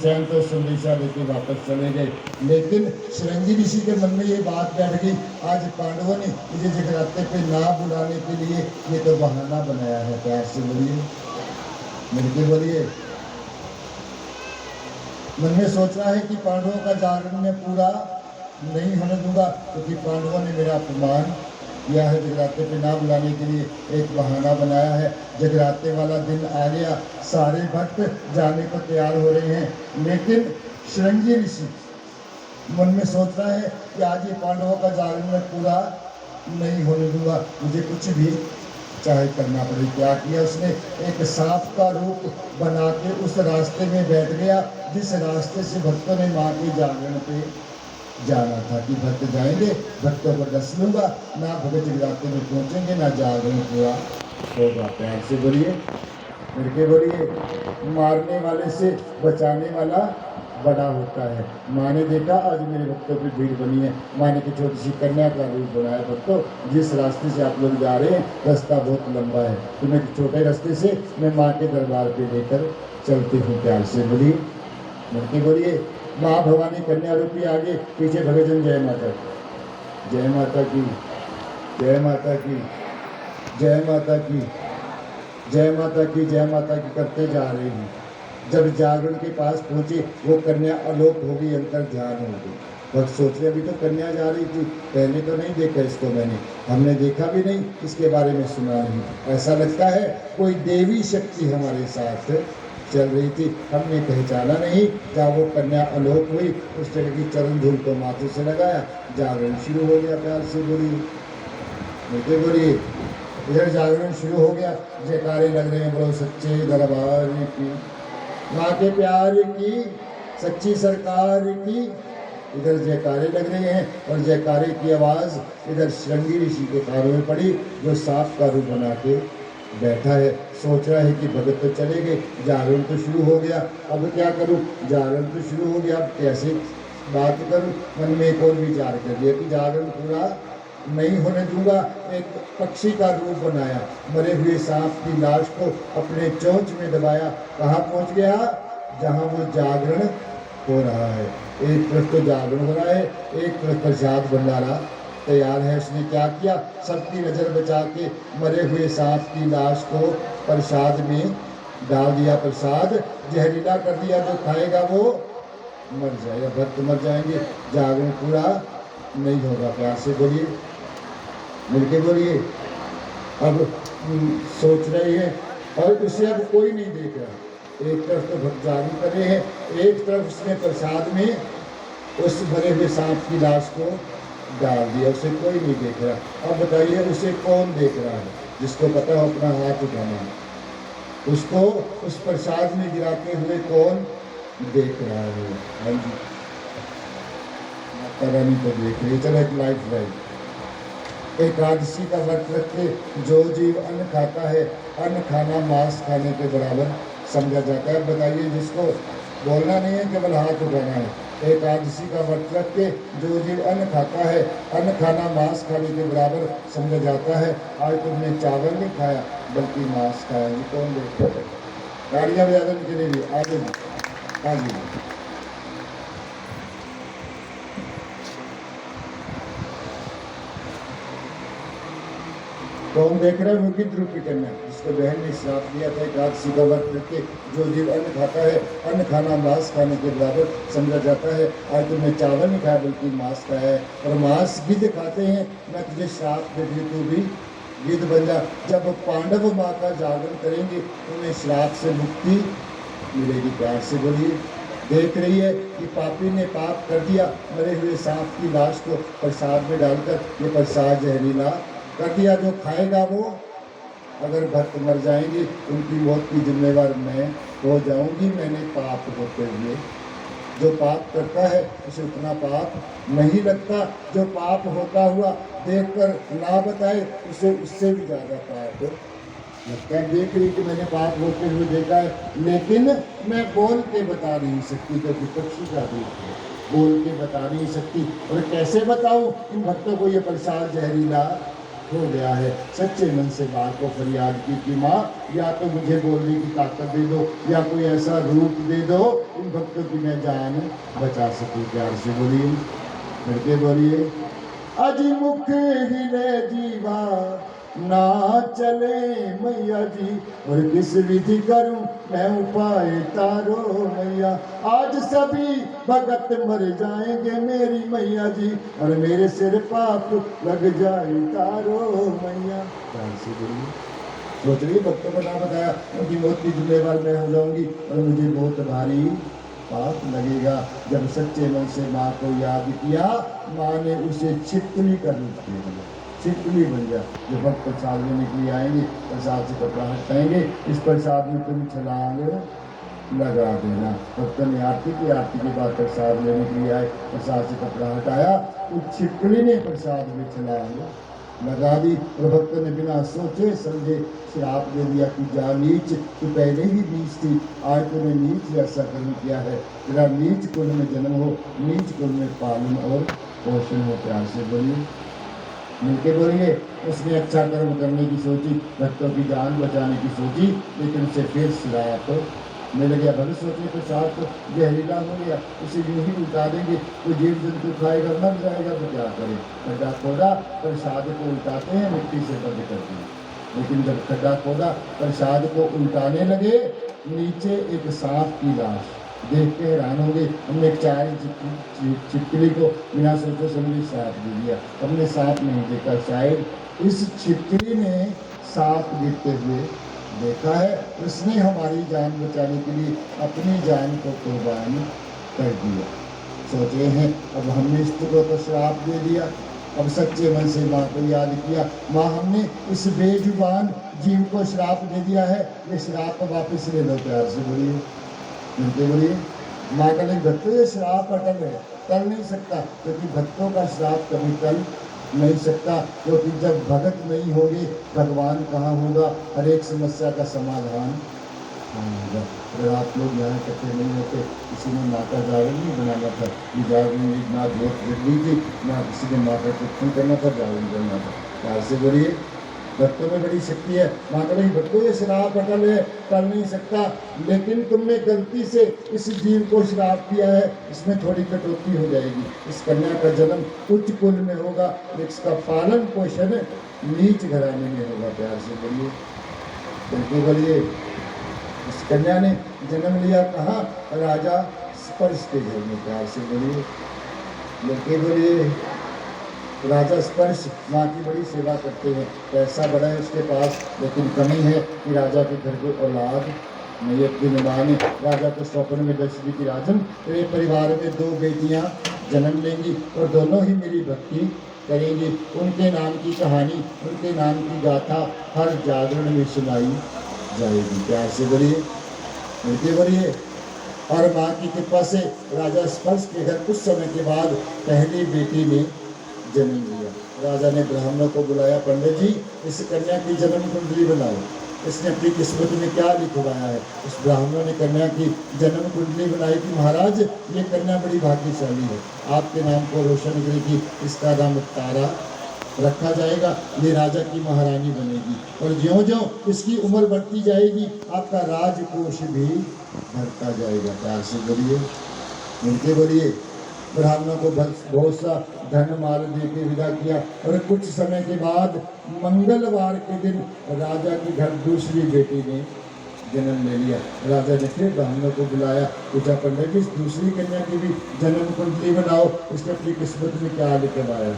स्वयं तो संदेशा लेके वापस चले गए। लेकिन श्रृंगी ऋषि के मन में ये बात बैठ गई, आज पांडवों ने मुझे जगराते पे ना बुलाने के लिए ये तो बहाना बनाया है। प्यार से बोलिए, मिलके बोलिए। मन में सोच रहा है कि पांडवों का जागरण में पूरा नहीं होने दूंगा, क्योंकि पांडवों ने मेरा अपमान किया है, जगराते पे ना बुलाने के लिए एक बहाना बनाया है। जगराते वाला दिन आ गया, सारे भक्त जाने को तैयार हो रहे हैं, लेकिन श्रृंगी ऋषि मन में सोच रहा है कि आज ये पांडवों का जागरण में पूरा नहीं होने दूंगा, मुझे कुछ भी चाहे करना पड़े। क्या किया उसने, एक सांप का रूप बना के उस रास्ते में बैठ गया जिस रास्ते से भक्तों ने माँ के जागरण पे जाना था, कि भक्त जाएंगे, भक्तों को दस लूंगा, ना भगत जगराते में पहुंचेंगे, ना जागरण पूरा होगा। प्यार से बोलिए, मिलके बोलिए। मारने वाले से बचाने वाला बड़ा होता है। माँ ने देखा आज मेरे भक्तों की भीड़ बनी है, माँ ने एक छोटी सी कन्या का रूप बनाया। भक्तों, जिस रास्ते से आप लोग जा रहे हैं रास्ता बहुत लंबा है, तुम्हें एक छोटे रास्ते से मैं माँ के दरबार पे लेकर चलती हूँ। प्यार से बोलिए, मिलके बोलिए। माँ भवानी कन्या रूपी आगे, पीछे भगतजन जय माता की, जय माता की, जय माता की, जय माता की, जय माता की, जय माता की करते जा रहे हैं। जब जागरण के पास पहुंचे वो कन्या अलोप हो गई, अंतर ध्यान हो गई। भक्त सोच रहे अभी तो कन्या जा रही थी, पहले तो नहीं देखा इसको मैंने, हमने देखा भी नहीं, इसके बारे में सुना नहीं, ऐसा लगता है कोई देवी शक्ति हमारे साथ चल रही थी, हमने पहचाना नहीं। जहाँ वो कन्या अलोप हुई उस जगह की चरण धूल को माथे से लगाया, जागरण शुरू हो गया। प्यार से बोलिए, मिलके बोलिए। इधर जागरण शुरू हो गया, जयकारे लग रहे हैं, बोलो सच्चे दरबार की, माँ के प्यार की, सच्ची सरकार की। इधर जयकारे लग रहे हैं और जयकारे की आवाज़ इधर श्रृंगी ऋषि के कानों में पड़ी, जो सांप का रूप बना के बैठा है। सोच रहा है कि भगत तो चले गए, जागरण तो शुरू हो गया, अब क्या करूं, जागरण तो शुरू हो गया, अब कैसे बात करूं। मन में एक और विचार कर दिया कि जागरण पूरा नहीं होने दूंगा। एक पक्षी का रूप बनाया, मरे हुए सांप की लाश को अपने चोंच में दबाया, कहाँ पहुंच गया, जहां वो जागरण हो रहा है। एक तरफ तो जागरण हो रहा है, एक तरफ प्रसाद भंडारा तैयार है। उसने क्या किया, सबकी नज़र बचा के मरे हुए सांप की लाश को प्रसाद में डाल दिया, प्रसाद जहरीला कर दिया, जो खाएगा वो मर जाएगा, भक्त मर जाएंगे, जागरण पूरा नहीं होगा। प्यार से बोलिए, मिलके बोलिए। अब सोच रहे हैं और उसे अब कोई नहीं देख रहा। एक तरफ तो भक्त जागरण कर रहे हैं, एक तरफ उसने प्रसाद में उस मरे हुए सांप की लाश को डाल दिया, उसे कोई नहीं देख रहा। अब बताइए उसे कौन देख रहा है, जिसको पता हो अपना हाथ उठाना है, उसको उस प्रसाद में गिराते हुए कौन देख रहा है। हाँ जी, माता रानी को देख रही। चलो एक लाइफ लाइन, एकादशी का व्रत रख के जो जीव अन्न खाता है, अन्न खाना मांस खाने के बराबर समझा जाता है। बताइए, जिसको बोलना नहीं है, केवल हाथ उठाना है। एकादशी का व्रत रख के जो जीव अन्न खाता है, अन्न खाना मांस खाने के बराबर समझा जाता है। आज तुमने चावल नहीं खाया बल्कि मांस खाया, ये कौन देखता है। गाड़ियाँ बजा के लिए आगे। हाँ जी, कौन देख रहा है, वो गिद्ध रूपी कन्या, जिसको बहन ने श्राप दिया था एकादशी का व्रत रख के जो जीव अन्न खाता है, अन्न खाना मांस खाने के बराबर समझा जाता है। आज तुमने चावल नहीं खाया बल्कि मांस खाया है, और मांस गिद्ध खाते हैं। मैं तुझे श्राप दे दी, तू भी गिद्ध बन जा। जब पांडव माँ का जागरण करेंगे उन्हें श्राप से मुक्ति मिलेगी। प्यार से बोलिए। देख रही है कि पापी ने पाप कर दिया, मरे हुए सांप की लाश को प्रसाद में डालकर ये प्रसाद जहरीला कर दिया, जो खाएगा वो, अगर भक्त मर जाएंगे उनकी मौत की जिम्मेवार मैं हो जाऊंगी। मैंने पाप होते हुए, जो पाप करता है उसे उतना पाप नहीं लगता, जो पाप होता हुआ देखकर ना बताए उसे उससे भी ज़्यादा पाप लगता है। देख रही कि मैंने पाप होते हुए देखा है, लेकिन मैं बोल के बता नहीं सकती, क्योंकि पक्षी का रूप है, बोल के बता नहीं सकती। और कैसे बताऊं इन भक्तों को ये प्रसाद जहरीला हो गया है। सच्चे मन से माँ को फरियाद की कि माँ या तो मुझे बोलने की ताकत दे दो या कोई ऐसा रूप दे दो इन भक्तों की मैं जान बचा सकूं। प्यार से बोलिए, करके बोलिए। अजी मुख हिले जीवा ना चले मैया जी, और किस विधि करूं मैं उपाय तारो मैया। आज सभी भगत मर जाएंगे मेरी मैया जी, और मेरे सिर पाप लग जाए तारो मैया। ध्यान से बोलिए। सोच रही भक्तों को ना बताया उनकी मौत की जिम्मेवार मैं हो जाऊंगी और मुझे बहुत भारी पाप लगेगा। जब सच्चे मन से माँ को याद किया, माँ ने उसे छिपकली का रूप दे दिया। छिपकली बन गया। जो भक्त प्रसाद लेने के लिए आएंगे, प्रसाद से कपड़ा हटाएंगे, इस प्रसाद में तुम छलांग लगा देना। भक्तों ने आरती की, आरती के बाद प्रसाद लेने के लिए आए, प्रसाद से कपड़ा हटाया, उस छिपकली ने प्रसाद में छलांग लगा दी। और भक्त ने बिना सोचे समझे श्राप दे दिया कि जा नीच, तू पहले ही नीच थी, आज तूने नीच ऐसा कर्म किया है, तेरा नीच कुल में जन्म हो, नीच कुल में पालन और पोषण हो। प्यार से बोलिए, मिलके बोलिए। उसने अच्छा कर्म करने की सोची, भक्तों की जान बचाने की सोची, लेकिन उसे फिर श्राप मिल गया। भले सोचे प्रसाद तो जहरीला हो गया, उसे यूं ही उल्टा देंगे, तो जीव जंतु खाएगा मर जाएगा तो क्या करे। खड्डा खोदा, प्रसाद को उल्टाते हैं, मिट्टी से बंद करते हैं। लेकिन जब खड्डा खोदा, प्रसाद को उल्टाने लगे, नीचे एक सांप की लाश देख के हैरान हो गए। हमने चाय छिपकली को बिना सोचे समझे सांप दे दिया, हमने सांप नहीं देखा। शायद इस छिपकली ने सांप गिरते हुए देखा है, उसने हमारी जान बचाने के लिए अपनी जान को कुर्बान कर दिया। सोच रहे हैं अब हमने स्त्री को तो श्राप दे दिया, अब सच्चे मन से माँ को याद किया, माँ हमने इस बेजुबान जीव को श्राप दे दिया है, ये श्राप वापस ले लो। प्यार से बोलिए, मिलते बोलिए। माँ का नहीं, भक्तों ये श्राप अटल है, टल नहीं सकता, क्योंकि भक्तों का श्राप कभी टल नहीं सकता। क्योंकि जब भगत नहीं होंगे, भगवान कहाँ होगा। हर एक समस्या का समाधान होगा। अगर आप लोग यहाँ इकट्ठे नहीं होते, किसी ने माँ का जागरण नहीं बनाना था, ये जागरण ना वोट दी थी, ना किसी ने माँ का कीर्तन करना था, जागरण करना था। प्यार से बोलिए, भक्तों में बड़ी शक्ति है। माँ का नहीं, भक्तों ये श्राप अटल है, टल नहीं सकता, लेकिन तुमने गलती से इस जीव को श्राप दिया है, इसमें थोड़ी कटौती हो जाएगी। इस कन्या का जन्म उच्च कुल में होगा, इसका पालन पोषण नीच घराने में होगा। प्यार से बोलिए, बिल्कुल बोलिए। इस कन्या ने जन्म लिया कहाँ? राजा स्पर्श के घर में। प्यार से बोलिए, बिल्कुल बोलिए। राजा स्पर्श माँ की बड़ी सेवा करते हैं, पैसा बड़ा है उसके पास, लेकिन कमी है कि राजा के घर को औलाद नहीं। एक दिन माँ ने राजा को स्वप्न में दर्शन दी कि राजन, तेरे परिवार में 2 बेटियाँ जन्म लेंगी और दोनों ही मेरी भक्ति करेंगी। उनके नाम की कहानी, उनके नाम की गाथा हर जागरण में सुनाई जाएगी। प्यार से बोलिए, मिलते बोलिए। और माँ की कृपा से राजा स्पर्श के घर कुछ समय के बाद पहली बेटी ने जन्म लिया। राजा ने ब्राह्मणों को बुलाया, पंडित जी इस कन्या की जन्म कुंडली बनाओ, इसने अपनी किस्मत में क्या लिखवाया है। उस ब्राह्मणों ने कन्या की जन्म कुंडली बनाई कि महाराज ये कन्या बड़ी भाग्यशाली है, आपके नाम को रोशन करेगी, इसका नाम तारा रखा जाएगा, ये राजा की महारानी बनेगी, और ज्यों ज्यों इसकी उम्र बढ़ती जाएगी आपका राजकोष भी बढ़ता जाएगा। प्यार से बोलिए, मिलके बोलिए। ब्राह्मणों को बहुत सा धन माल दे के विदा किया, और कुछ समय के बाद मंगलवार के दिन राजा के घर दूसरी बेटी ने जन्म ले लिया। राजा ने फिर ब्राह्मणों को बुलाया, पूछा पंडित जी दूसरी कन्या की भी जन्म कुंडली बनाओ, इसने अपनी किस्मत में क्या लिखवाया।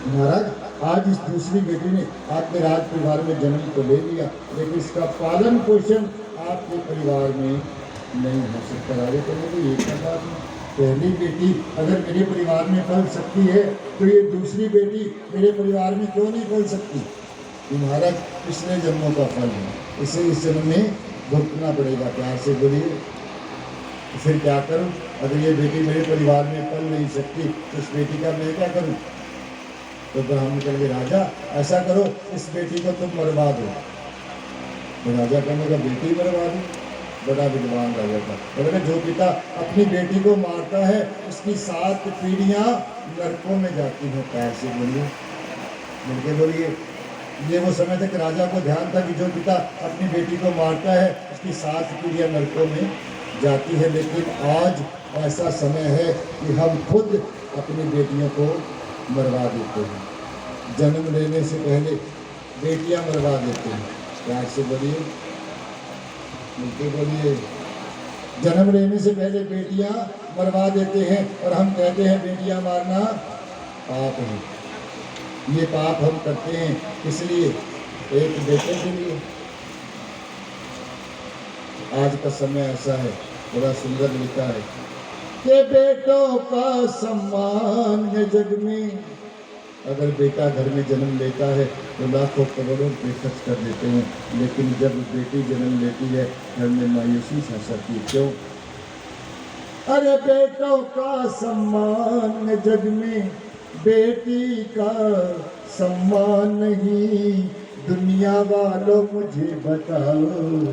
महाराज आज इस दूसरी बेटी ने आपके राज परिवार में जन्म तो ले लिया, लेकिन इसका पालन पोषण आपके परिवार में नहीं हो सकता। राजा कहने ये क्या बात है, पहली बेटी अगर मेरे परिवार में पल सकती है तो ये दूसरी बेटी मेरे परिवार में क्यों नहीं पल सकती। महाराज पिछले जन्मों का फल है, इसे इस जन्म में भुगतना पड़ेगा। प्यार से बोलिए, फिर क्या करूं? अगर ये बेटी मेरे परिवार में पल नहीं सकती तो इस बेटी का मैं क्या करूं? तो ब्राह्मण कहेंगे राजा ऐसा करो, इस बेटी को तुम मरवा दो। तो राजा कहने का बेटी मरवा दो, बड़ा विद्वान राजा था। बोले जो पिता अपनी बेटी को मारता है उसकी 7 पीढ़ियां नरकों में जाती हैं। प्यार से बोलिए, मिलके बोलिए। ये वो समय तक राजा को ध्यान था कि जो पिता अपनी बेटी को मारता है उसकी 7 पीढ़ियां नरकों में जाती है, लेकिन आज ऐसा समय है कि हम खुद अपनी बेटियों को मरवा देते हैं। जन्म लेने से पहले बेटियां मरवा देते हैं। प्यार से बोलिए, मिलके बोलिए। जन्म लेने से पहले बेटियां मरवा देते हैं और हम कहते हैं बेटियां मारना पाप है। ये पाप हम करते हैं इसलिए, एक बेटे के लिए। आज का समय ऐसा है, बड़ा सुंदर लिखा है कि बेटों का सम्मान है जग में। अगर बेटा घर में जन्म लेता है तो लाखों करोड़ों रुपये खर्च कर देते हैं, लेकिन जब बेटी जन्म लेती है घर में मायूसी सा सकती। क्यों? अरे बेटों का सम्मान है जग में, बेटी का सम्मान नहीं। दुनिया वालों मुझे बताओ,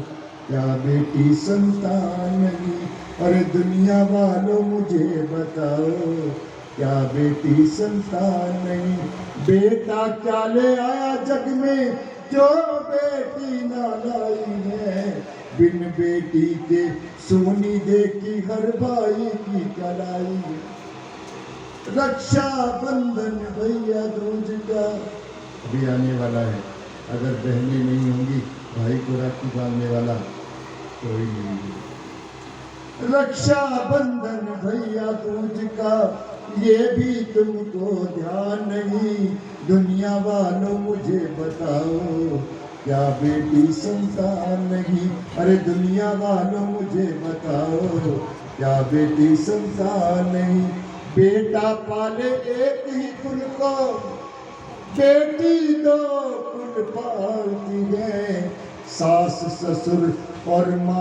क्या बेटी संतान नहीं? अरे दुनिया वालों मुझे बताओ, क्या बेटी संतान नहीं? बेटा क्या ले आया जग में जो बेटी ना लाई है? बिन बेटी के सोनी देखी हर भाई की कलाई। रक्षा बंधन भैया दूज का भी आने वाला है। अगर बहनें नहीं होंगी भाई को राखी बांधने वाला कोई नहीं है। रक्षा बंधन भैया दूज का ये भी तुमको ध्यान नहीं। दुनिया वालों मुझे बताओ, क्या बेटी संतान नहीं? अरे दुनिया वालों मुझे बताओ, क्या बेटी संतान नहीं? बेटा पाले एक ही कुल को, बेटी 2 कुल पालती है। सास ससुर और माँ